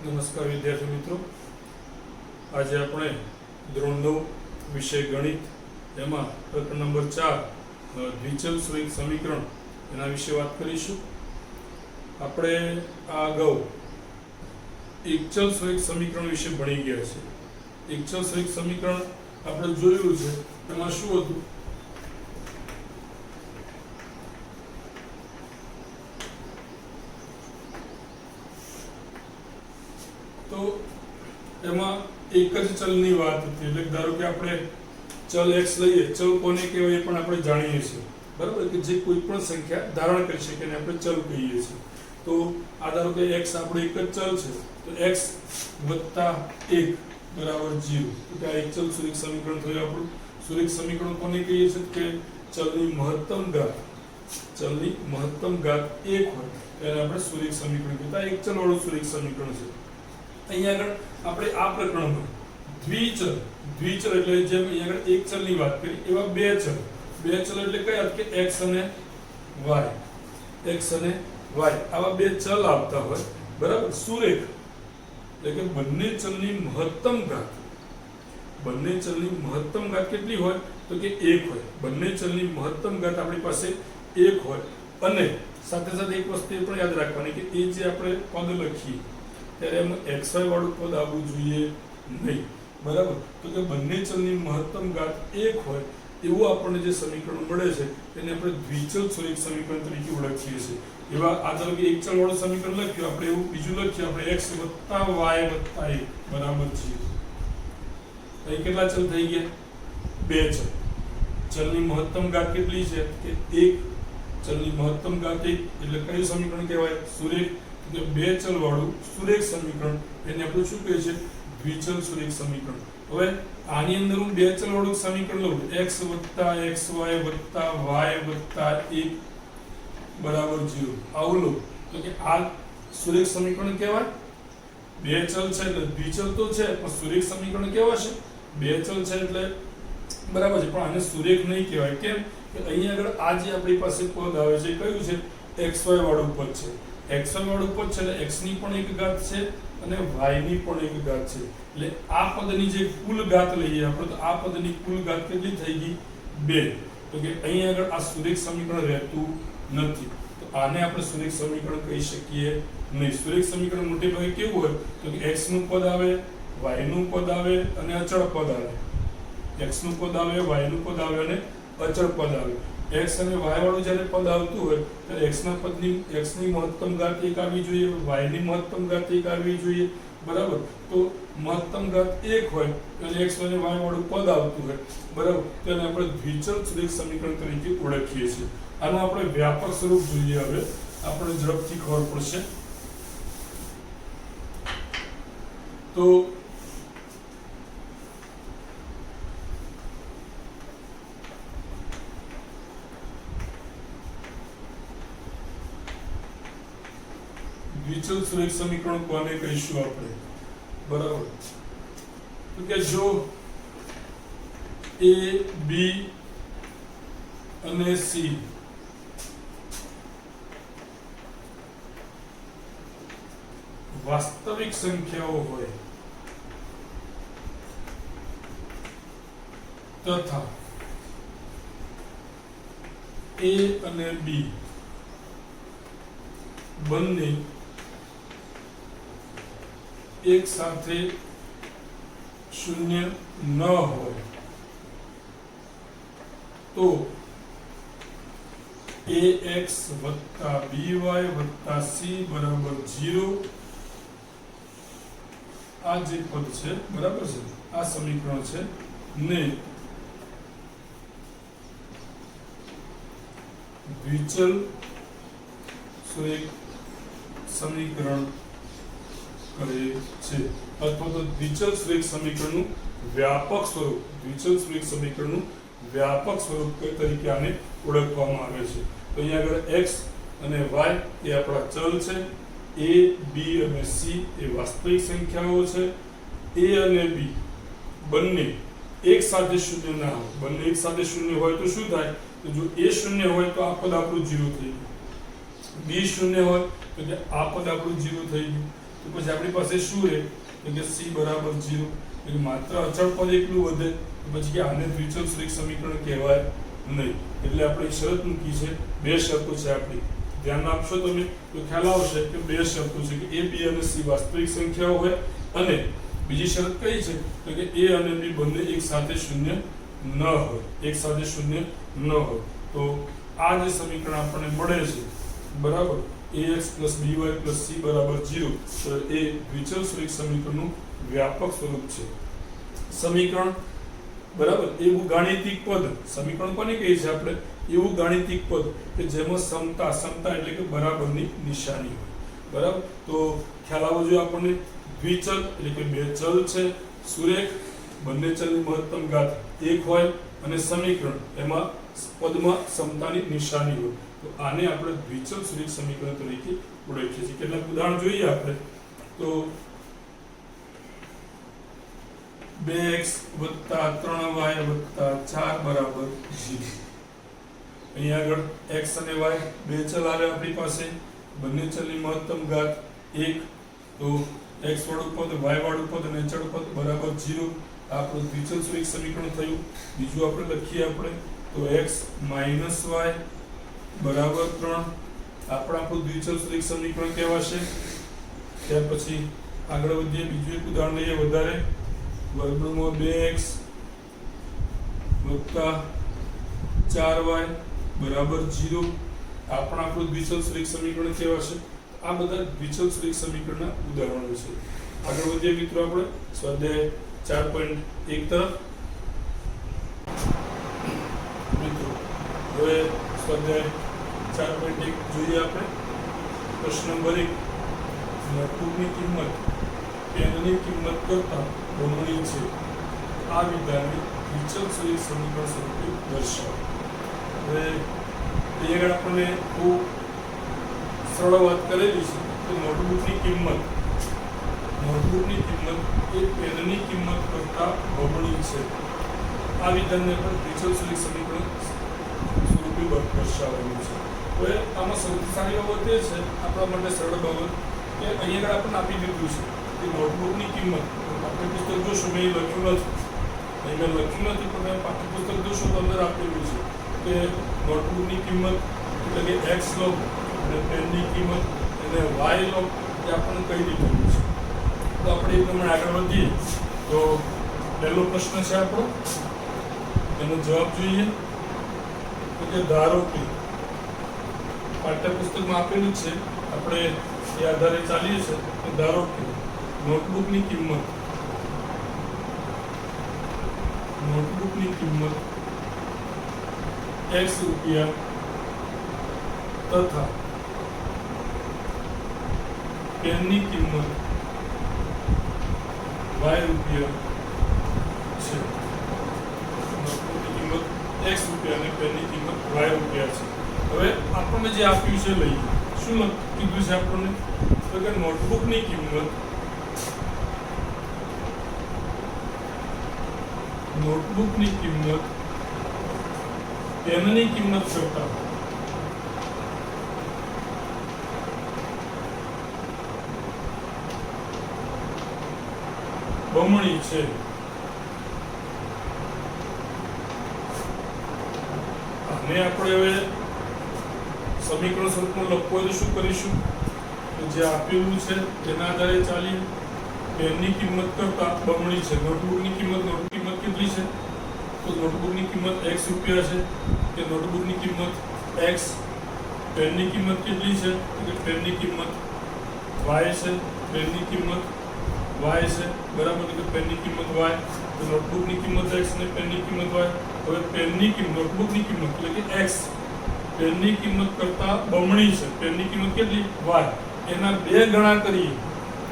નમસ્કાર વિદ્યાર્થી મિત્રો, આજે આપણે ધોરણ 9 વિષય ગણિત એમાં પ્રકરણ નંબર 4 દ્વિચલ સુરેખ સમીકરણ એના વિશે વાત કરીશું. આપણે આ અગાઉ એકચલ સુરેખ સમીકરણ વિશે ભણી ગયા છે. એકચલ સુરેખ સમીકરણ આપણે જોયું છે. એમાં શું હતું? તો એમાં એક જ ચલની વાત હતી. એટલે ધારો કે આપણે ચલ x લઈએ, ચલ કોને કહેવાય એ પણ આપણે જાણીએ છીએ, બરાબર, કે જે કોઈ પણ સંખ્યા ધારણ કરી શકે એને આપણે ચલ કહીએ છીએ. તો આ ધારો કે x આપણો એક જ ચલ છે, તો x + 1 = 0. તો આ એક ચલ સુરેખ સમીકરણ થયું. આપણું સુરેખ સમીકરણ કોને કહીએ છીએ? કે ચલની મહત્તમ ઘાત 1 હોય એને આપણે સુરેખ સમીકરણ કહીએ. આ એક ચલ વાળું સુરેખ સમીકરણ છે. અહીંયા આગળ આપણે આ પ્રકરણમાં દ્વિચલ એટલે જેમ અહીંયા આગળ એક ચલની વાત કરી એવા બે ચલ એટલે કયા? કે x અને y આવા બે ચલ આવતા હોય, બરાબર. સુરેખ એટલે કે બંને ચલની મહત્તમ ઘાત કેટલી હોય? તો કે 1 હોય. બંને ચલની મહત્તમ ઘાત આપણી પાસે 1 હોય. અને સાથે સાથે એક વસ્તુ એ પણ યાદ રાખવાની કે એ જે આપણે પદ લખીએ ત્યારે એમાં xy વાળું પદ આવવું જોઈએ નહીં, બરાબર. તો કે બંને ચલની મહત્તમ ઘાત 1 હોય એવું આપણને જે સમીકરણ મળે છે તેને આપણે દ્વિચલ સુરેખ સમીકરણ તરીકે ઓળખીએ છીએ. એવા આ ધારો કે એક ચલ વાળું સમીકરણ લખ્યું, આપણે એવું બીજું લખીએ, આપણે x + y + 1 બરાબર 0. અહીં કેટલા ચલ થઈ ગયા? બે ચલ. ચલની મહત્તમ ઘાત કેટલી છે? કે 1. ચલની મહત્તમ ઘાત 1 એટલે કયું સમીકરણ કહેવાય? સુરેખ. કે બે ચલ વાળું સુરેખ સમીકરણ એને આપણે શું કહીએ છીએ? દ્વિચલ સુરેખ સમીકરણ. હવે આની અંદર હું બે ચલ વાળું સમીકરણ લઉં, x + xy + y + 1 બરાબર 0. આવું લઉં તો કે આ સુરેખ સમીકરણ કહેવાય? બે ચલ છે એટલે દ્વિચલ તો છે, પણ સુરેખ સમીકરણ કહેવાશે? બે ચલ છે એટલે બરાબર છે, પણ આને સુરેખ નહીં કહેવાય. કેમ? કે અહીંયા આગળ આ જે આપણી પાસે પદ આવે છે કયું છે? xy વાળું પદ છે. xy વાળું પદ છે એટલે x ની પણ એક ઘાત છે અને y ની પણ એક ઘાત છે. એટલે આ પદની જે કુલ ઘાત લઈએ આપણે, તો આ પદની કુલ ઘાત કેટલી થઈ ગઈ? 2. તો કે અહીં આગળ આ સુરેખ સમીકરણ રહેતું નથી. તો આને આપણે સુરેખ સમીકરણ કહી શકીએ નહીં. સુરેખ સમીકરણ મોટે ભાગે કેવું હોય? તો કે x નું પદ આવે, y નું પદ આવે અને અચળ પદ આવે. x નું પદ આવે, y નું પદ આવે અને અચળ પદ આવે. x અને y વાળું જ્યારે પદ આવતું હોય ત્યારે x ની મહત્તમ ઘાત 1 આવવી જોઈએ, y ની મહત્તમ ઘાત 1 આવવી જોઈએ, બરાબર. તો મહત્તમ ઘાત 1 હોય એટલે x અને y વાળું પદ આવતું હોય, બરાબર, તેને આપણે દ્વિચલ સુરેખ સમીકરણ તરીકે ઓળખીએ છીએ. આનું આપણે વ્યાપક સ્વરૂપ જોઈએ. હવે આપણે ઝડપથી ખબર પડશે. તો દ્વિચલ સુરેખ સમીકરણ કોને કહીશું આપણે? બરાબર. તો કે જો a, b અને c વાસ્તવિક સંખ્યાઓ હોય તથા a અને b બંને એક સાથે શૂન્ય ન હોય તો ax + by + c બરાબર 0 આ જે પદ છે, બરાબર છે, આ સમીકરણ છે ને દ્વિચલ સુરેખ સમીકરણ કરે છે. અથવા તો દ્વિચલ સુરેખ સમીકરણનું વ્યાપક સ્વરૂપ તરીકે આને ઓળખવામાં આવે છે. તો અહીંયા આગળ x અને y એ આપણા ચલ છે, a, b અને c એ વાસ્તવિક સંખ્યાઓ છે. a અને b બંને એક સાથે શૂન્ય ના હોય. બંને એક સાથે શૂન્ય હોય તો શું થાય? તો જો a શૂન્ય હોય તો આ પદ આપણું 0 થઈ ગયું, b શૂન્ય હોય તો આ પદ આપણું 0 થઈ ગયું. તો પછી આપણી પાસે શું રહે તો કે c બરાબર 0 એટલે માત્ર અચળ પદ એકલું વધે તો પછી કે આને દ્વિચલ સુરેખ સમીકરણ કહેવાય નહીં એટલે આપણે શરત મૂકી છે બે શરતો છે આપણી ધ્યાન આપશો તમે તો ખ્યાલ આવશે કે બે શરતો છે કે a b અને c વાસ્તવિક સંખ્યાઓ હોય અને બીજી શરત કઈ છે તો કે a અને b બંને એક સાથે શૂન્ય ન હોય એક સાથે શૂન્ય ન હોય તો આ જે સમીકરણ આપણને મળે છે બરાબર ax by c બરાબર 0 તો એ દ્વિચલ સુરેખ સમીકરણનું વ્યાપક સ્વરૂપ છે સમીકરણ બરાબર એવું ગાણિતિક પદ સમીકરણ કોને કહીએ છીએ આપણે એવું ગાણિતિક પદ કે જેમાં સમતા એટલે કે બરાબરની નિશાની હોય બરાબર તો ખ્યાલ આવવો જોઈએ આપણને દ્વિચલ એટલે કે બે ચલ છે સુરેખ બંને ચલની મહત્તમ ઘાત 1 હોય અને સમીકરણ એમાં પદમાં સમતાની નિશાની હોય તો આને આપણે દ્વિચલ સુરેખ સમીકરણ તરીકે ઓળખીએ છીએ કેટલાક ઉદાહરણ જોઈએ આપણે તો 2x + 3y + 4 બરાબર 0 અહીંયા આગળ x અને y બે ચલ આવે આપણી પાસે બંને ચલની મહત્તમ ઘાત 1 તો x વાળું પદ y વાળું પદ અને અચળ પદ બરાબર 0 આપણું દ્વિચલ સુરેખ સમીકરણ થયું બીજું આપણે લખીએ આપણે તો x - y બરાબર 3 આપણું દ્વિચલ સુરેખ સમીકરણ કહેવાશે ત્યાર પછી આગળ વધીએ બીજું એક ઉદાહરણ લઈએ વધારે વર્ગમૂળમાં 2x + 4y બરાબર 0 આપણું દ્વિચલ સુરેખ સમીકરણ કહેવાશે આ બધા દ્વિચલ સુરેખ સમીકરણના ઉદાહરણો છે આગળ વધીએ મિત્રો આપણે સ્વાધ્યાય 4.1 તરફ મિત્રો હવે સ્વાધ્યાય 4.1 જોઈએ આપણે પ્રશ્ન નંબર 1 નોટબુકની કિંમત પેનની કિંમત કરતાં બમણી છે આ વિધાનને દ્વિચલ સુરેખ સમીકરણ સ્વરૂપે દર્શાવો હવે અહીંયા આપણને ખૂબ સરળ વાત કરેલી છે કે નોટબુકની કિંમત એ પેનની કિંમત કરતાં બમણી છે આ વિધાનને પણ દ્વિચલ સુરેખ સમીકરણ સ્વરૂપે દર્શાવેલું છે હવે આમાં સૌથી સારી બાબત એ છે આપણા માટે સરળ બાબત કે અહીંયા આપણને આપી દીધું છે કે નોટબુકની કિંમત પાઠ્યપુસ્તક જોશો મેં લખ્યું નથી પણ મેં પાઠ્યપુસ્તક જોશો તો અંદર આપેલું છે કે નોટબુકની કિંમત એટલે કે x લો અને પેનની કિંમત અને y લો એ આપણને કહી દીધું છે તો આપણે એ પ્રમાણે આગળ વધીએ તો પહેલો પ્રશ્ન છે આપણો એનો જવાબ જોઈએ તો કે ધારો કે પાઠ્યપુસ્તકમાં આપેલું છે આપણે એ આધારે ચાલીએ છીએ તો ધારો કે નોટબુકની કિંમત x રૂપિયા તથા પેનની કિંમત y રૂપિયા છે નોટબુકની કિંમત x રૂપિયા અને પેનની કિંમત y રૂપિયા છે હવે આપણને જે આપ્યું છે લઈએ શું કીધું છે આપણને તો કે નોટબુકની કિંમત પેનની કિંમત કરતાં બમણી છે અને આપણે હવે સમીકરણ સ્વરૂપમાં લખવું હોય તો શું કરીશું તો જે આપેલું છે તેના આધારે ચાલીએ પેનની કિંમત કરતાં બમણી છે નોટબુકની કિંમત કેટલી છે તો નોટબુકની કિંમત x રૂપિયા છે કે નોટબુકની કિંમત x પેનની કિંમત કેટલી છે તો કે પેનની કિંમત y છે પેનની કિંમત y છે બરાબર કે પેનની કિંમત y તો નોટબુકની કિંમત x અને પેનની કિંમત y હવે પેનની કિંમત નોટબુકની કિંમત એટલે કે x પેનની કિંમત કરતાં બમણી છે પેનની કિંમત કેટલી y એના બે ગણા કરીએ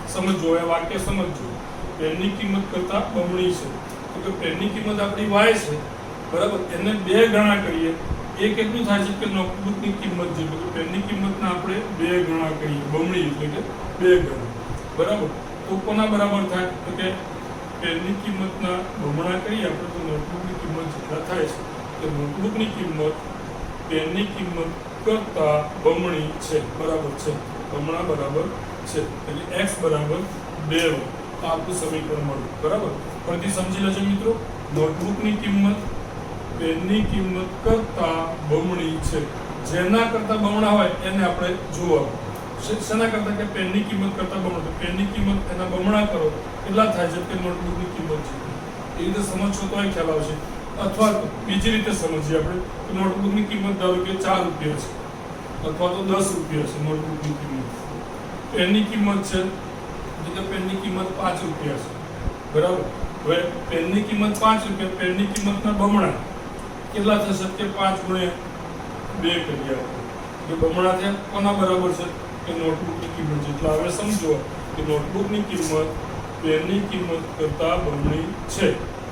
સમજો એ વાક્ય સમજો પેનની કિંમત કરતાં બમણી છે તો કે પેનની કિંમત આપણી y છે બરાબર એને બે ગણા કરીએ એ કેટલું થાય છે કે નોટબુકની કિંમત જેટલું તો પેનની કિંમતના આપણે બે ગણા કરીએ બમણી એટલે કે બે ગણા બરાબર તો કોના બરાબર થાય તો કે પેનની કિંમતના બમણા કરીએ આપણે તો નોટબુકની કિંમત જેટલા થાય છે તો નોટબુકની કિંમત પેનની કિંમત કરતાં બમણી છે બરાબર છે બમણા બરાબર છે એટલે x બરાબર 2y આ આપણું સમીકરણ મળ્યું બરાબર ફરીથી સમજી લેજો મિત્રો નોટબુકની કિંમત પેનની કિંમત કરતા બમણી છે જેના કરતા બમણા હોય એને આપણે જોવાનું શેના કરતા કે પેનની કિંમત કરતા બમણો તો પેનની કિંમત એના બમણા કરો કેટલા થાય છે કે નોટબુકની કિંમત છે એ રીતે સમજશો તો ખ્યાલ આવશે અથવા તો બીજી રીતે સમજીએ આપણે કે નોટબુકની કિંમત ધારો કે 4 રૂપિયા છે અથવા તો 10 રૂપિયા છે નોટબુકની કિંમત પેનની કિંમત છે એટલે કે પેનની કિંમત 5 રૂપિયા છે બરાબર હવે પેનની કિંમત 5 રૂપિયા પેનની કિંમતના બમણા કેટલા થશે કે 5 ગુણ્યા 2 કરીએ આપણે કે બમણા થયા કોના બરાબર છે કે નોટબુકની કિંમત એટલે હવે સમજો કે નોટબુકની કિંમત પેનની કિંમત કરતા બમણી છે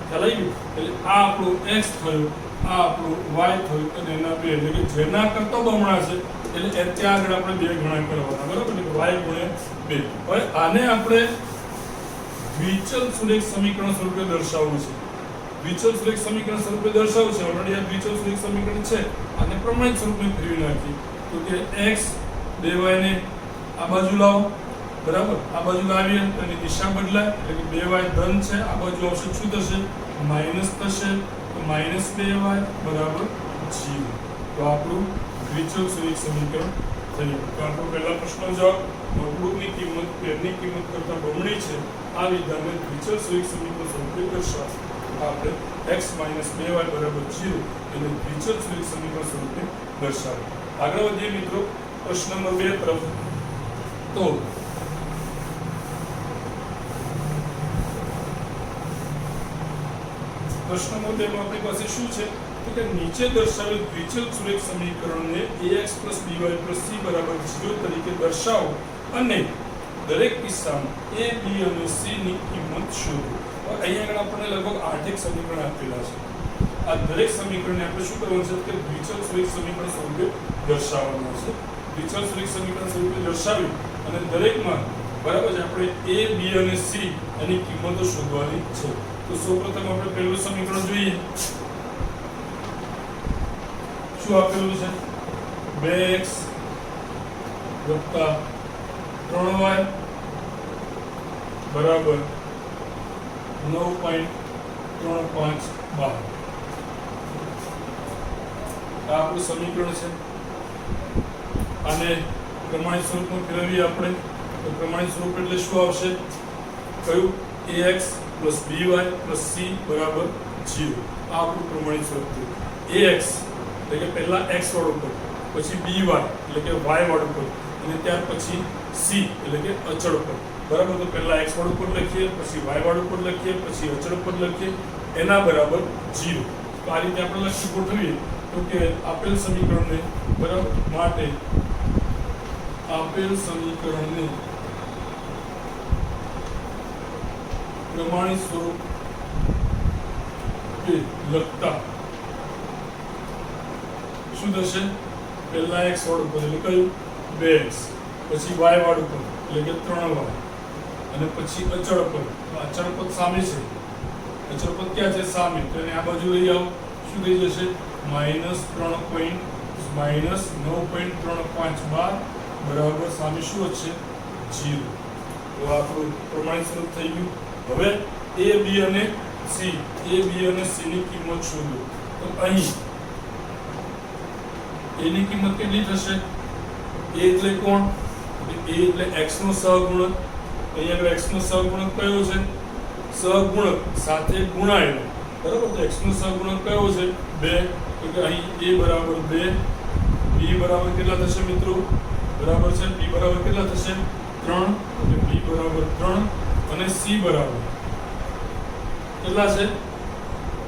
ખ્યાલ આવી ગયું એટલે આ આપણું x થયું આ આપણું y થયું અને એના બે એટલે કે જેના કરતા બમણા છે એટલે ત્યાં આગળ આપણે 2 ગણા કરવાના બરાબર એટલે y ગુણ્યા 2 હવે આને આપણે દ્વિચલ સુરેખ સમીકરણ સ્વરૂપે દર્શાવવું છે દ્વિચલ સુરેખ સમીકરણ સ્વરૂપે દર્શાવવું છે ઓલરેડી આ દ્વિચલ સુરેખ સમીકરણ છે આને પ્રમાણિત સ્વરૂપમાં ફેરવી નાખી તો કે x 2y ને આ બાજુ લાવો બરાબર આ બાજુ લાવીએ તો એની દિશા બદલાય એટલે કે 2y ધન છે આ બાજુ આવશે શું થશે માઈનસ થશે તો -2y બરાબર 0 તો આપણું દ્વિચલ સુરેખ સમીકરણ થયું તો આપણો પહેલા પ્રશ્નનો જવાબ નોટબુકની કિંમત પેનની કિંમત કરતા બમણી છે આ વિધાનને દ્વિચલ સુરેખ સમીકરણ સ્વરૂપે દર્શાવશું આપણે x - 2y બરાબર 0 એને દ્વિચલ સુરેખ સમીકરણ સ્વરૂપે દર્શાવ્યું આગળ વધીએ મિત્રો પ્રશ્ન નંબર 2 તરફ તો પ્રશ્ન નંબર 2 માં આપણી પાસે શું છે કે નીચે દર્શાવેલ દ્વિચલ સુરેખ સમીકરણને ax + by + c બરાબર 0 તરીકે દર્શાવો અને દરેક કિસ્સામાં a b અને c ની કિંમત શોધો અહીંયા આગળ આપણને લગભગ 8 સમીકરણ આપેલા છે આ દરેક સમીકરણને આપણે શું કરવાનું છે કે દ્વિચલ સુરેખ સમીકરણ સ્વરૂપે દર્શાવવાનું છે દ્વિચલ સુરેખ સમીકરણ સ્વરૂપે દર્શાવી અને દરેકમાં બરાબર છે આપણે a b અને c એની કિંમતો શોધવાની છે તો સૌપ્રથમ આપણે પહેલું સમીકરણ જોઈએ શું આપેલું છે 2x + 3y બરાબર 9.35 બાર આ આપણું સમીકરણ છે આને પ્રમાણિત સ્વરૂપમાં ફેરવીએ આપણે તો પ્રમાણિત સ્વરૂપ એટલે શું આવશે કયું ax + by + c બરાબર 0 આ આપણું પ્રમાણિત સ્વરૂપ છે ax એટલે કે પહેલા x વાળું પદ પછી by એટલે કે y વાળું પદ અને ત્યાર પછી c એટલે કે અચળ પદ બરાબર તો પહેલા x વાળું પદ લખીએ પછી y વાળું પદ લખીએ પછી અચળ પદ લખીએ એના બરાબર 0 તો આ રીતે આપણે લખી ગોઠવીએ તો કે આપેલ સમીકરણને બરાબર માટે આપેલ સમીકરણને પ્રમાણિત સ્વરૂપ લખતા શું થશે પહેલા x વાળું પદ એટલે કયું 2x પછી y વાળું પદ એટલે કે 3y અને પછી અચળ પદ સામે છે અચળ પદ ક્યાં છે સામે તો એને આ બાજુ લઈ આવો શું થઈ જશે -9.35 બાર બરાબર સામે શું હશે 0 તો આપણું પ્રમાણિત સ્વરૂપ થઈ ગયું હવે a b અને c ની કિંમત શોધો તો અહીં a ની કિંમત કેટલી થશે a એટલે કોણ a એટલે x નો સહગુણક અહીંયા આગળ x નો સહગુણક કયો છે સહગુણક સાથે ગુણાયેલો બરાબર તો x નો સહગુણક કયો છે 2 તો કે અહીં a બરાબર 2 b બરાબર કેટલા થશે મિત્રો બરાબર છે b બરાબર કેટલા થશે 3 એટલે b બરાબર 3 અને c બરાબર કેટલા છે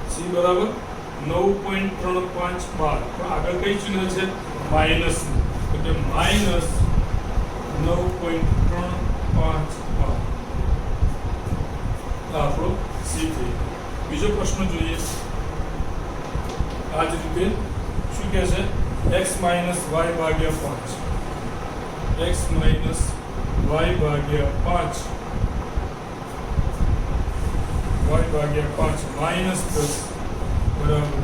c બરાબર 9.35 બાર તો આગળ કઈ ચિહ્ન છે માઈનસ એટલે -9.35 બાર આપણો સી થઈ બીજો પ્રશ્ન જોઈએ આ જ રીતે શું કહે છે x - y ભાગ્યા 5 x - y ભાગ્યા 5 y ભાગ્યા 5 -10 બરાબર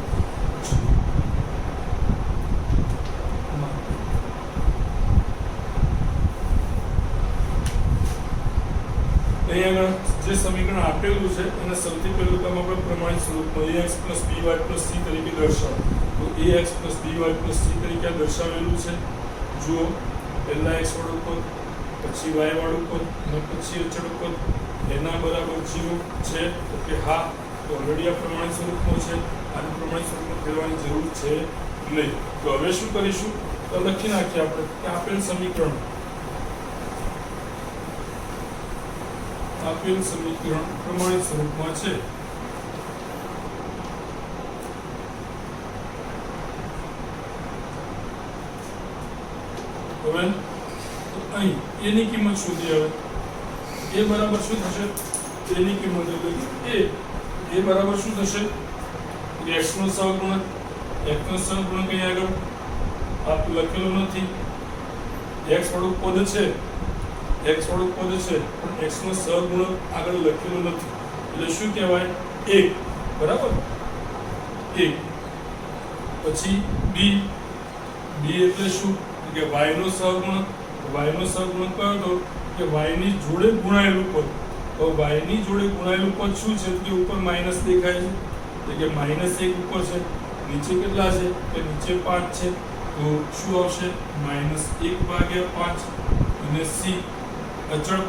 અહીંયા આગળ જે સમીકરણ આપેલું છે એને સૌથી પહેલું કામ આપણે પ્રમાણિત સ્વરૂપમાં ax + by + c તરીકે દર્શાવો. તો ax + by + c તરીકે દર્શાવેલું છે. જુઓ, પહેલા x વાળું પદ, પછી y વાળું પદ અને પછી અચળ પદ એના બરાબર 0 છે. તો કે હા, તો ઓલરેડી આ પ્રમાણિત સ્વરૂપમાં છે. આને પ્રમાણિત સ્વરૂપમાં ફેરવાની જરૂર છે નહીં. તો હવે શું કરીશું? તો લખી નાખીએ આપણે કે આપેલ સમીકરણ પ્રમાણિત સ્વરૂપમાં છે. હવે અહીં એની કિંમત શોધી. હવે એ બરાબર શું થશે? એની કિંમત એટલે કે એ બરાબર શું થશે? x નો સહગુણક. x નો સહગુણક અહીં આગળ આપ લખેલું નથી. x વાળું પદ છે, x વાળું પદ છે, પણ x નો સહગુણક આગળ લખેલું નથી. એટલે શું કહેવાય? 1. બરાબર, 1. પછી b એટલે શું? કે y નો સહગુણક. y નો સહગુણક કયો હતો? કે y ની જોડે ગુણાયેલું પદ. તો y ની જોડે ગુણાયેલું પદ શું છે? કે ઉપર માઈનસ દેખાય છે, એટલે કે -1 ઉપર છે. નીચે કેટલા છે? કે નીચે 5 છે. તો શું આવશે? -1/5. અને c અચળ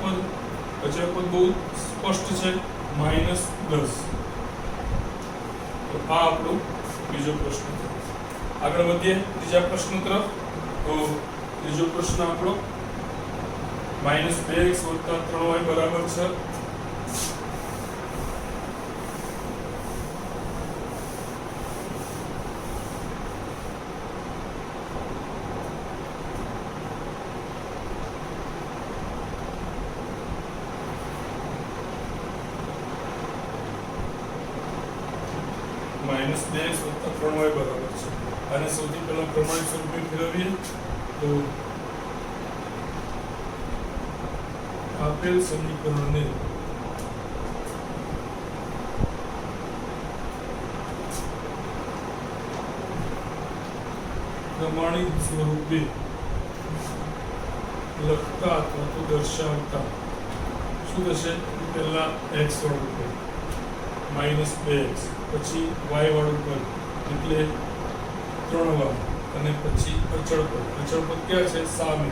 પદ બહુ સ્પષ્ટ છે, -10. તો આ આપણો બીજો પ્રશ્ન છે. આગળ વધીએ ત્રીજા પ્રશ્ન તરફ. તો ત્રીજો પ્રશ્ન આપણો -2x + 3y બરાબર છે. -2x + 3y બરાબર છે. અને સૌથી પહેલા પ્રમાણિત સ્વરૂપે ફેરવીએ તો આપેલ સમીકરણને પ્રમાણિત સ્વરૂપે લખતા અથવા તો દર્શાવતા શું થશે? પહેલા x વાળું પદ, -2x, પછી y વાળું પદ એટલે 3y, અને પછી અચળ પદ. અચળ પદ ક્યાં છે? સામે.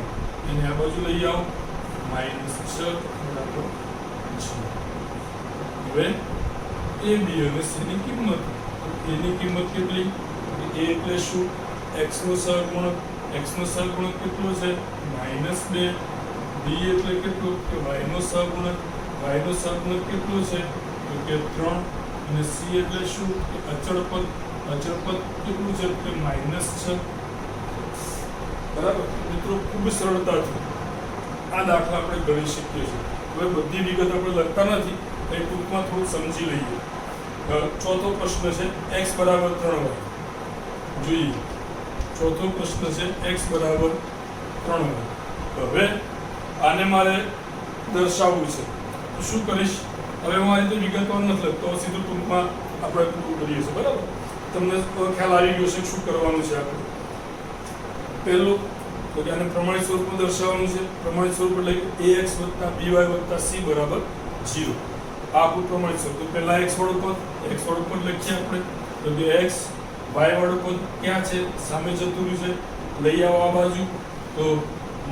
એને આ બાજુ લઈ આવો, -6 બરાબર 6. હવે a b અને c ની કિંમત. તો a ની કિંમત કેટલી? a એટલે શું? x નો સહગુણક. x નો સહગુણક કેટલો છે? -2. b એટલે કેટલું? કે y નો સહગુણક. y નો સહગુણક કેટલો છે? તો કે 3. અને c એટલે શું? કે અચળ પદ. અચળ પદ કેટલું છે? કે -6. બરાબર મિત્રો, ખૂબ સરળતાથી આ દાખલા આપણે ગણી શકીએ છીએ. હવે બધી વિગત આપણે લખતા નથી, એ ટૂંકમાં થોડું સમજી લઈએ. ચોથો પ્રશ્ન છે x = 3y. જોઈએ, ચોથો પ્રશ્ન છે x = 3y. હવે આને મારે દર્શાવવું છે. તો શું કરીશ? હવે હું આ રીતે વિગતવાર નથી લખતો, સીધું ટૂંકમાં આપણે પૂરું કરીએ છીએ. બરાબર, તમને ખ્યાલ આવી ગયો છે શું કરવાનું છે આપણે. પહેલું તો કે આને પ્રમાણિત સ્વરૂપમાં દર્શાવવાનું છે. પ્રમાણિત સ્વરૂપ એટલે ax + by + c બરાબર 0. આ આપણું પ્રમાણિત સ્વરૂપ. તો પહેલા x વાળું પદ લખીએ આપણે. તો કે x, y વાળું પદ ક્યાં છે? સામે જતું રહ્યું છે. લઈ આવો આ બાજુ. તો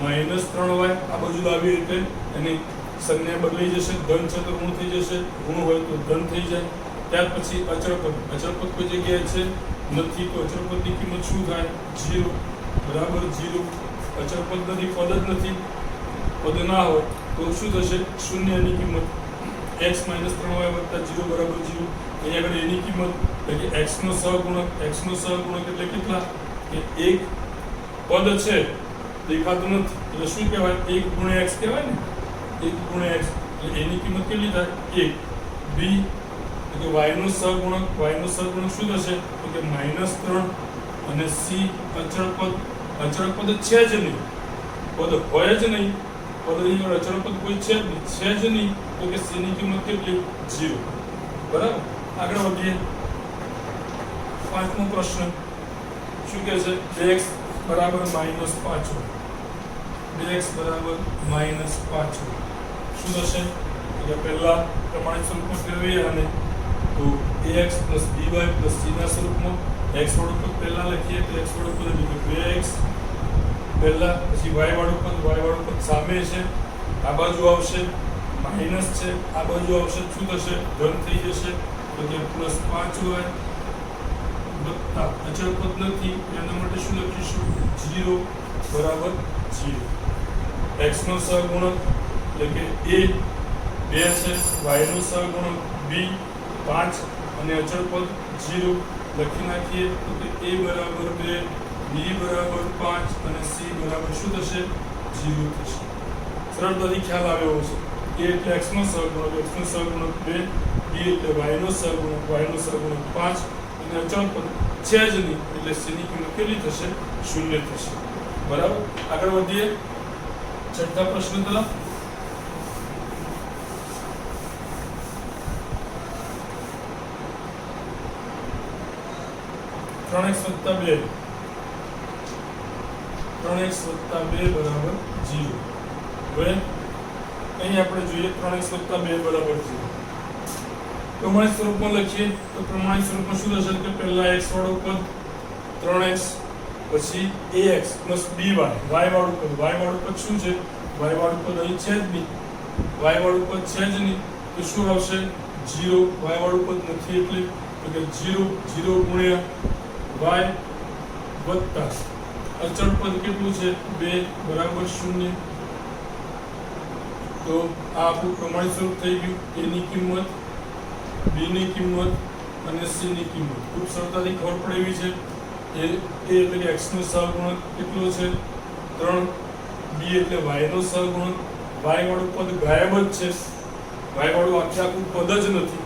-3y આ બાજુ લાવીએ એટલે એની સંજ્ઞા બદલાઈ જશે. ધન છે તો ઋણ થઈ જશે, ઋણ હોય તો ધન થઈ જાય. ત્યાર પછી અચળ પદ કોઈ જગ્યાએ છે નથી, તો અચળ પદની કિંમત શું થાય? 0 બરાબર 0. અચળ પદ નથી, પદ જ નથી. પદ ના હોય તો શું થશે? શૂન્યની કિંમત x - 3y + 0 બરાબર 0. અહીંયા આગળ એની કિંમત એટલે કે x નો સહગુણક એટલે કેટલા? કે 1 પદ છે, દેખાતું નથી, એટલે શું કહેવાય? 1 × x કહેવાય ને. 1 × x એટલે એની કિંમત કેટલી થાય? 1. b એટલે y નો સહગુણક શું થશે? તો કે -3. અને c અચળ પદ છે જ નહીં, પદ હોય જ નહીં. પદની અંદર અચળ પદ કોઈ છે જ નહીં. તો કે c ની કિંમત કેટલી? 0. બરાબર, આગળ વધીએ. પાંચમો પ્રશ્ન શું કહે છે? 2x = -5. 2x = -5 શું થશે? કે પહેલા પ્રમાણિત સ્વરૂપમાં ફેરવીએ અને તો ax + by + c ના સ્વરૂપમાં x વાળું પદ પહેલા લખીએ તો x વાળું પદ એટલે 2x પહેલા, પછી y વાળું પદ સામે છે, આ બાજુ આવશે માઈનસ છે, આ બાજુ આવશે શું થશે ધન થઈ જશે તો કે +5y વત્તા અચળ પદ નથી એના માટે શું લખીશું 0 બરાબર 0. x નો સહગુણક એટલે કે a 2 છે, y નો સહગુણક b 5 અને અચળ પદ 0 લખી નાખીએ તો કે a બરાબર 2, b બરાબર 5 અને c બરાબર શું થશે 0 થશે. સરળતાથી ખ્યાલ આવ્યો હશે. a એટલે x નો સહગુણક 2, b એટલે y નો સહગુણક 5 અને અચળ પદ છે જ નહીં એટલે c ની કિંમત કેટલી થશે 0 થશે. બરાબર. આગળ વધીએ છઠ્ઠા પ્રશ્ન તરફ. ત્રણ x + 2 બરાબર 0. હવે અહીં આપણે જોઈએ 3x + 2 બરાબર 0. પ્રમાણિત સ્વરૂપમાં લખીએ તો પ્રમાણિત સ્વરૂપમાં શું થશે કે પહેલા x વાળું પદ 3x પછી ax + by y વાળું પદ શું છે y વાળું પદ અહીં છે જ નહીં, y વાળું પદ છે જ નહીં તો શું આવશે 0. y વાળું પદ નથી એટલે તો કે 0 ગુણ્યા y વત્તા અચળ પદ કેટલું છે 2 બરાબર 0. તો આ આપણું પ્રમાણિત સ્વરૂપ થઈ ગયું. a ની કિંમત, b ની કિંમત અને c ની કિંમત ખૂબ સરળતાથી ખબર પડે એવી છે. a એટલે કે x નો સહગુણક કેટલો છે 3, b એટલે y નો સહગુણક, y વાળું પદ ગાયબ જ છે, y વાળું આખું પદ જ નથી.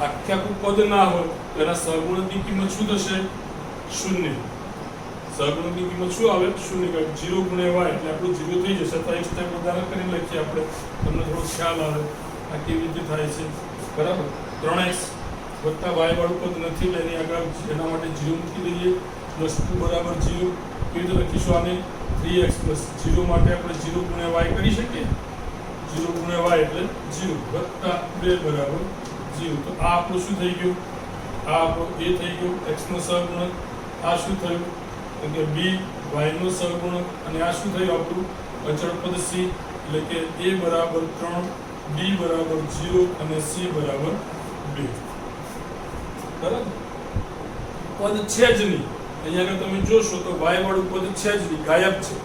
આખું પદ ના હોય તો એના સહગુણકની કિંમત શું થશે 0. સહગુણકની કિંમત શું આવે 0 કે 0 ગુણ્યા y એટલે આપણું 0 થઈ જશે. તો એક સ્ટેપ વધારે કરીને લખીએ આપણે, તમને થોડો ખ્યાલ આવે આ કેવી રીતે થાય છે. બરાબર. 3x વત્તા y વાળું પદ નથી એટલે એની આગળ એના માટે 0 મૂકી દઈએ +2 બરાબર 0. કેવી રીતે લખીશું આને 3x + 0 માટે આપણે 0 ગુણ્યા y કરી શકીએ. 0 ગુણ્યા y એટલે 0 વત્તા 2 બરાબર 0. તો આ આપણું શું થઈ ગયું, આ આપણું a થઈ ગયું x નો સહગુણક, આ શું થયું તો કે b y નો સહગુણક અને આ શું થયું આપણું અચળ પદ c એટલે કે a બરાબર 3, b બરાબર 0 અને c બરાબર 2. બરાબર. પદ છે જ નહીં અહીંયા આગળ તમે જોશો તો y વાળું પદ છે જ નહીં, ગાયબ છે.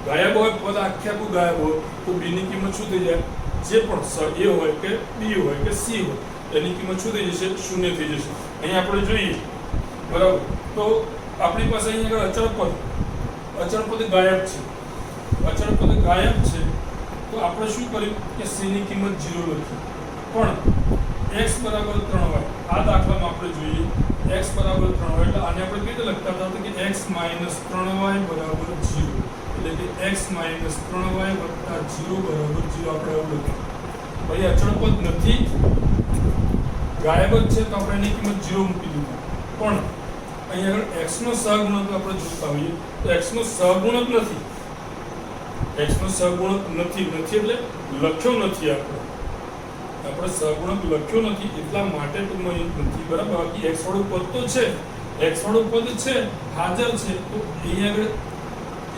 ગાયબ હોય પદ આખું ગાયબ હોય તો b ની કિંમત શું થઈ જાય, જે પણ a હોય કે b હોય કે c હોય એની કિંમત શું થઈ જશે 0 થઈ જશે. અહીંયા આપણે જોઈએ બરાબર તો આપણી પાસે અહીંયા આગળ અચળ પદ ગાયબ છે. અચળ પદ ગાયબ છે તો આપણે શું કર્યું કે c ની કિંમત 0 લખી. પણ x બરાબર 3y આ દાખલામાં આપણે જોઈએ x બરાબર 3y એટલે આને આપણે કેવી રીતે લખતા હતા કે x - 3y બરાબર 0 એટલે કે x - 3y + 0 બરાબર 0 આપણે આવું લખ્યું. ભાઈ અચળ પદ નથી, ગાયબ જ છે તો આપણે એની કિંમત 0 મૂકી દીધી. પણ અહીંયા આગળ x નો સહગુણક આપણે જોતા હોઈએ તો x નો સહગુણક નથી, x નો સહગુણક નથી એટલે લખ્યો નથી આપણે સહગુણક લખ્યો નથી એટલા માટે ટૂંકમાં એ નથી. બરાબર. બાકી x વાળું પદ તો છે, x વાળું પદ છે હાજર છે તો અહીંયા આગળ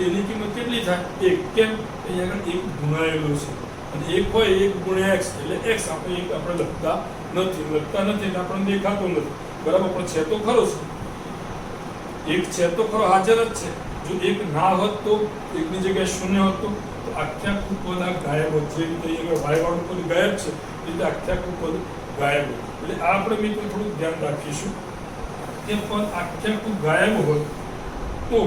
એની કિંમત કેટલી થાય 1. કેમ અહીંયા આગળ 1 ગુણાયેલો છે અને 1 હોય 1 ગુણ્યા x એટલે x આપણે લખતા નથી એટલે આપણને દેખાતો નથી. બરાબર. પણ છે તો ખરો છે, 1 છે તો ખરો હાજર જ છે. જો 1 ના હોત તો 1 ની જગ્યાએ 0 હોત તો આખું પદ આ ગાયબ હોત. જે રીતે અહીંયા y વાળું પદ ગાયબ છે એ રીતે આખું પદ ગાયબ હોય. એટલે આ આપણે મિત્રો થોડું ધ્યાન રાખીશું કે પદ આખું ગાયબ હોય તો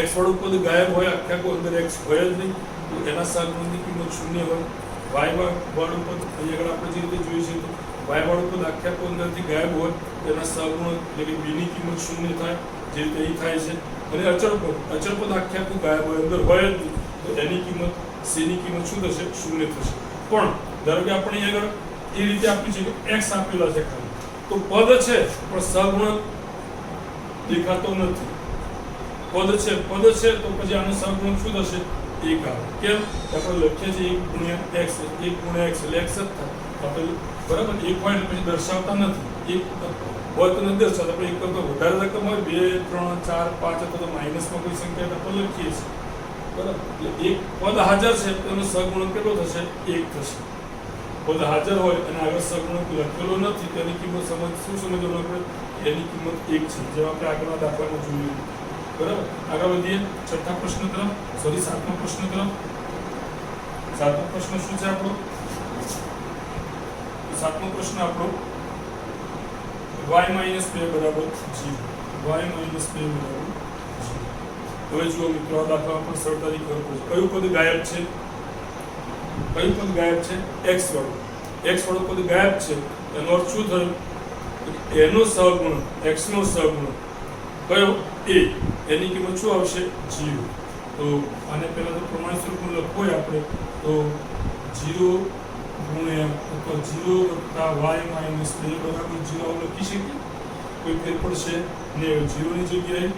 x વાળું પદ ગાયબ હોય, આખું અંદર x હોય જ નહીં તો એના સહગુણકની કિંમત 0 હોય. y વાળું પદ અહીંયા આગળ આપણે જે રીતે જોઈ છે તો y વાળું પદ આખું અંદરથી ગાયબ હોય તો એના સહગુણક એટલે કે b ની કિંમત 0 થાય જે રીતે અહીં થાય છે. અને અચળ પદ આખું ગાયબ હોય અંદર હોય જ નહીં તો એની કિંમત c ની કિંમત શું થશે 0 થશે. પણ ધારો કે આપણે અહીં આગળ એ રીતે આપ્યું છે કે x આપેલા છે ખાલી તો પદ છે પણ સહગુણક દેખાતો નથી. પદ છે તો પછી આનો સહગુણક શું થશે 1 આવે કેમ તો આપણે લખીએ છીએ 1 ગુણ્યા x 1 ગુણ્યા x એટલે x જ થાય આપણે બરાબર 1 હોય એટલે પછી દર્શાવતા નથી 1 હોય તો નથી દર્શાવતા આપણે 1 કરતા વધારે રકમ હોય 2 3 4 5 અથવા તો માઇનસમાં કોઈ સંખ્યા આપણે લખીએ છીએ બરાબર એટલે એક પદ હાજર છે તેનો સહગુણક કેટલો થશે 1 થશે પદ હાજર હોય અને આગળ સહગુણક લખેલો નથી તેની કિંમત શું સમજવાનું આપણે એની કિંમત 1 છે જેમ આપણે આગળના દાખલામાં જોયું બરાબર આગળ વધીએ છઠ્ઠા પ્રશ્ન તરફ સાતમા પ્રશ્ન તરફ સાતમો પ્રશ્ન શું છે આપણો સાતમો પ્રશ્ન આપણો y - 2 બરાબર 0 y - 2 બરાબર 0 હવે જુઓ મિત્રો આ દાખલામાં પણ સરળતાથી ખબર પડશે કયું પદ ગાયબ છે x વાળું પદ ગાયબ છે એનો અર્થ શું થયો એનો સહગુણક x નો સહગુણક કયો a એની કિંમત શું આવશે 0 તો આને પહેલા તો પ્રમાણ સ્વરૂપમાં લખવું હોય આપણે તો 0 ગુણ્યા અથવા 0 વત્તા y - 2 બરાબર 0 આવું લખી શકીએ કોઈ ફેર પડશે ને 0 ની જગ્યાએ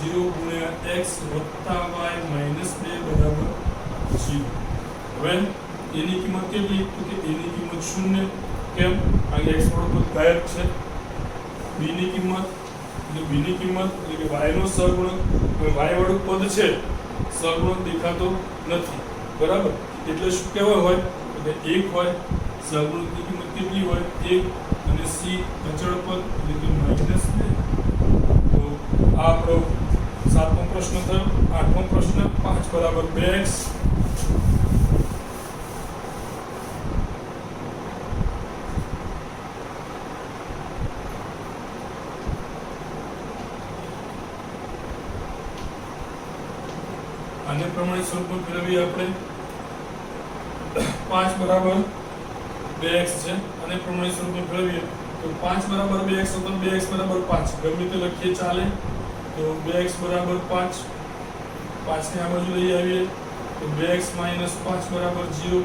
0 ગુણ્યા x વત્તા y - 2 બરાબર 0 હવે એની કિંમત કેટલી તો કે એની કિંમત 0 કેમ આ x વાળો પદ ગાયબ છે b ની કિંમત એટલે કે y નો સહગુણક હવે y વાળું પદ છે સહગુણક દેખાતો નથી બરાબર એટલે શું કહેવાય હોય એટલે 1 હોય સહગુણકની કિંમત કેટલી હોય 1 અને c અચળ પદ એટલે કે -2 તો આ આપણો સાતમો પ્રશ્ન થયો આઠમો પ્રશ્ન 5 બરાબર 2x આને પ્રમાણે સ્વરૂપમાં ફેરવીએ આપણે 5 બરાબર 2x છે અને પ્રમાણે સ્વરૂપમાં ફેરવીએ તો 5 બરાબર 2x અથવા 2x બરાબર 5 ગમે તે લખીએ ચાલે તો 2x બરાબર 5 5 ને આ બાજુ લઈ આવીએ તો 2x - 5 બરાબર 0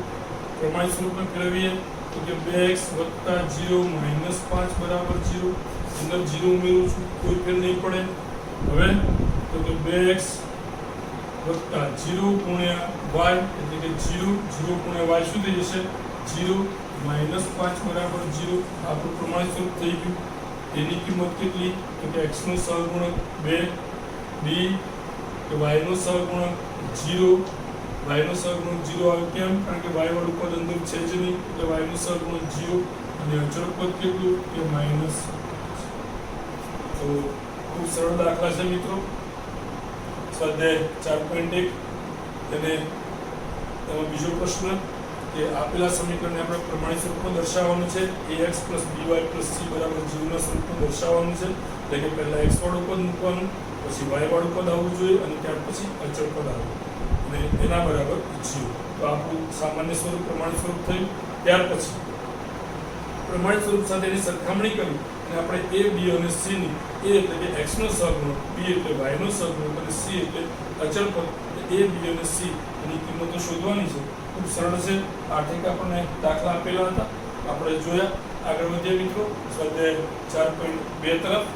પ્રમાણે સ્વરૂપમાં ફેરવીએ તો કે 2x + 0 - 5 બરાબર 0 અંદર 0 ઉમેરું છું કોઈ ફેર નહીં પડે હવે તો કે 2x વત્તા 0 ગુણ્યા y એટલે કે 0 ગુણ્યા y શું થઈ જશે 0 - 5 બરાબર 0 આપણું પ્રમાણ સ્વરૂપ થઈ ગયું એની કિંમત કેટલી તો કે x નો સહગુણક 2 b કે y નો સહગુણક 0 y નો સહગુણક 0 આવે કેમ કારણ કે y વાળું પદ અંદર છે જ નહીં એટલે y નો સહગુણક 0 અને અચળ પદ કેટલું કે માઈનસ તો ખૂબ સરળ દાખલા છે મિત્રો સ્વાધ્યાય 4.1 અને એમાં બીજો પ્રશ્ન કે આપેલા સમીકરણને આપણે પ્રમાણિત સ્વરૂપમાં દર્શાવવાનું છે ax + by + c બરાબર 0 ના સ્વરૂપમાં દર્શાવવાનું છે એટલે કે પહેલા x વાળું પદ મૂકવાનું પછી y વાળું પદ આવવું જોઈએ અને ત્યાર પછી અચળ પદ આવવું અને એના બરાબર 0 તો આપણું સામાન્ય સ્વરૂપ પ્રમાણિત સ્વરૂપ થયું ત્યાર પછી પ્રમાણિત સ્વરૂપ સાથે એની સરખામણી કરી અને આપણે a b અને c ની a એટલે કે x નો સહગુણક b એટલે y નો સહગુણક અને c એટલે અચળ પદ a b અને c એની કિંમતો શોધવાની છે ખૂબ સરળ છે આઠેક આપણને દાખલા આપેલા હતા આપણે જોયા આગળ વધીએ મિત્રો સ્વાધ્યાય 4.2 તરફ